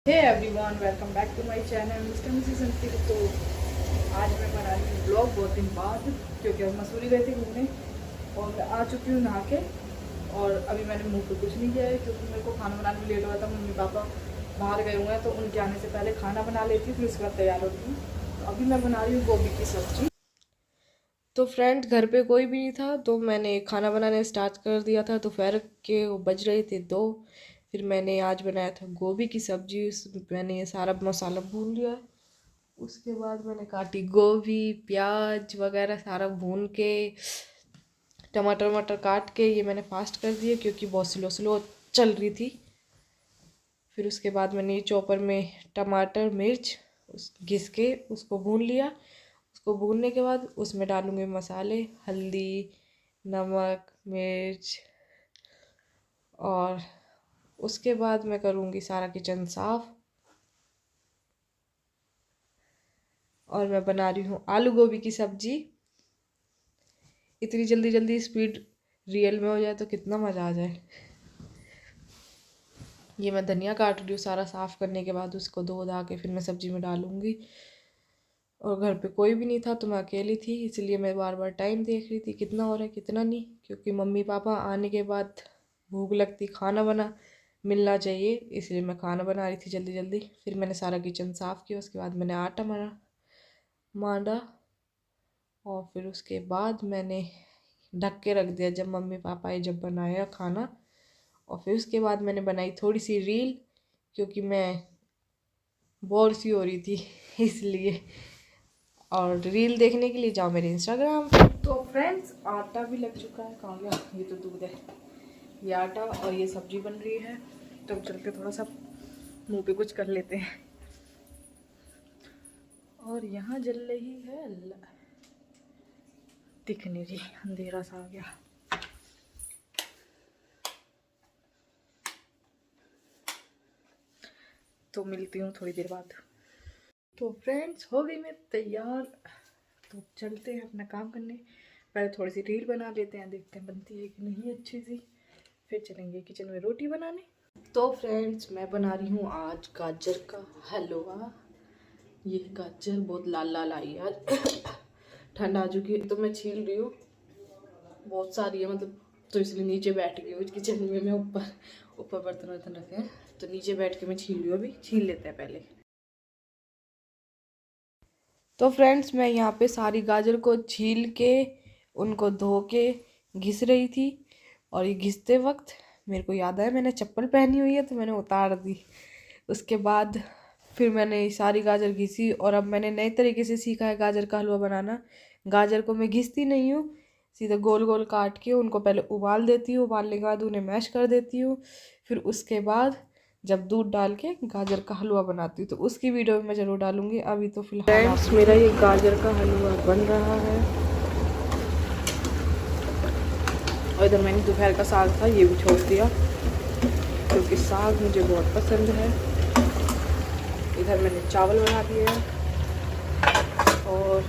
Hey everyone, welcome back to my channel Mr Mrs Ankit. तो आज मैं बना रही हूँ ब्लॉग बहुत दिन बाद, क्योंकि हम मसूरी गए थे घूमने और मैं आ चुकी हूँ नहा के। और अभी मैंने मुंह पे कुछ नहीं किया है क्योंकि मेरे को खाना बनाने में लेट हुआ था। मम्मी पापा बाहर गए हुए हैं तो उनके आने से पहले खाना बना लेती हूँ, फिर उसके बाद तैयार होती हूँ। तो अभी मैं बना रही हूँ गोभी की सब्जी। तो फ्रेंड, घर पे कोई भी नहीं था तो मैंने खाना बनाने स्टार्ट कर दिया था। दोपहर के वो बज रहे थे 2। फिर मैंने आज बनाया था गोभी की सब्जी। मैंने ये सारा मसाला भून लिया। उसके बाद मैंने काटी गोभी, प्याज वगैरह सारा भून के, टमाटर वमाटर काट के ये मैंने फास्ट कर दिए क्योंकि बहुत स्लो स्लो चल रही थी। फिर उसके बाद मैंने चॉपर में टमाटर मिर्च घिस के उसको भून लिया। उसको भूनने के बाद उसमें डालूँगी मसाले, हल्दी, नमक, मिर्च, और उसके बाद मैं करूँगी सारा किचन साफ़। और मैं बना रही हूँ आलू गोभी की सब्जी। इतनी जल्दी जल्दी स्पीड रियल में हो जाए तो कितना मज़ा आ जाए। ये मैं धनिया काट रही हूँ सारा साफ़ करने के बाद, उसको धो धा के फिर मैं सब्ज़ी में डालूँगी। और घर पे कोई भी नहीं था तो मैं अकेली थी, इसलिए मैं बार बार टाइम देख रही थी कितना हो रहा है कितना नहीं, क्योंकि मम्मी पापा आने के बाद भूख लगती, खाना बना मिलना चाहिए, इसलिए मैं खाना बना रही थी जल्दी जल्दी। फिर मैंने सारा किचन साफ़ किया। उसके बाद मैंने आटा मांडा और फिर उसके बाद मैंने ढक के रख दिया जब मम्मी पापा आए, जब बनाया खाना। और फिर उसके बाद मैंने बनाई थोड़ी सी रील, क्योंकि मैं बोर सी हो रही थी इसलिए। और रील देखने के लिए जाओ मेरे इंस्टाग्राम पे। तो फ्रेंड्स, आटा भी लग चुका है। कहाँ गया? ये तो दूध है। ये आटा और ये सब्जी बन रही है। तो चल के थोड़ा सा मुंह पे कुछ कर लेते हैं। और यहाँ जल रही है, दिख नहीं रही, अंधेरा सा आ गया। तो मिलती हूँ थोड़ी देर बाद। तो फ्रेंड्स, हो गई मैं तैयार। तो चलते हैं अपना काम करने। पहले थोड़ी सी रील बना लेते हैं, देखते हैं बनती है कि नहीं अच्छी सी, फिर चलेंगे किचन में रोटी बनाने। तो फ्रेंड्स, मैं बना रही हूँ आज गाजर का हलवा। ये गाजर बहुत लाल लाल आई है आज ठंड आ चुकी है तो मैं छील रही हूँ, बहुत सारी है मतलब, तो इसलिए नीचे बैठ गई हूँ किचन में। मैं ऊपर ऊपर बर्तन वर्तन रखे हैं तो नीचे बैठ के मैं छील रही हूँ। अभी छील लेते हैं पहले। तो फ्रेंड्स, मैं यहाँ पे सारी गाजर को छील के उनको धो के घिस रही थी। और ये घिसते वक्त मेरे को याद आया मैंने चप्पल पहनी हुई है तो मैंने उतार दी। उसके बाद फिर मैंने सारी गाजर घिसी और अब मैंने नए तरीके से सीखा है गाजर का हलवा बनाना। गाजर को मैं घिसती नहीं हूँ, सीधा गोल गोल काट के उनको पहले उबाल देती हूँ। उबालने के बाद उन्हें मैश कर देती हूँ। फिर उसके बाद जब दूध डाल के गाजर का हलवा बनाती हूँ तो उसकी वीडियो मैं ज़रूर डालूँगी। अभी तो फिलहाल फ्रेंड्स, मेरा ये गाजर का हलवा बन रहा है। और इधर मैंने दोपहर का साग था, ये भी छोड़ दिया क्योंकि साग मुझे बहुत पसंद है। इधर मैंने चावल बना दिए हैं और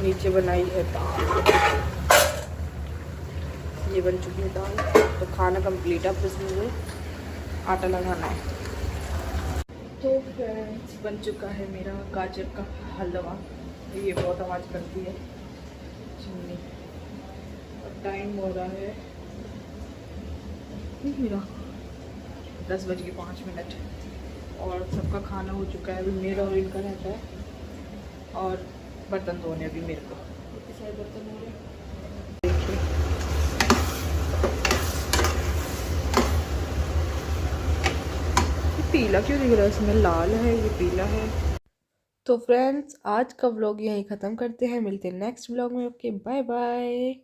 नीचे बनाई है दाल। ये बन चुकी है दाल। तो खाना कंप्लीट है, अब बस मुझे आटा लगाना है। तो फ्रेंड्स, बन चुका है मेरा गाजर का हलवा। ये बहुत आवाज़ करती है चिमनी। और टाइम हो रहा है मेरा 10:05 और सबका खाना हो चुका है। अभी मेरा और इनका रहता है और बर्तन धोने अभी मेरे को। इस साइड बर्तन हो रहे हैं, देखिए। ये पीला क्यों दिख रहा है? इसमें लाल है, ये पीला है। तो फ्रेंड्स, आज का व्लॉग यहीं ख़त्म करते हैं। मिलते हैं नेक्स्ट व्लॉग में। Okay, bye bye.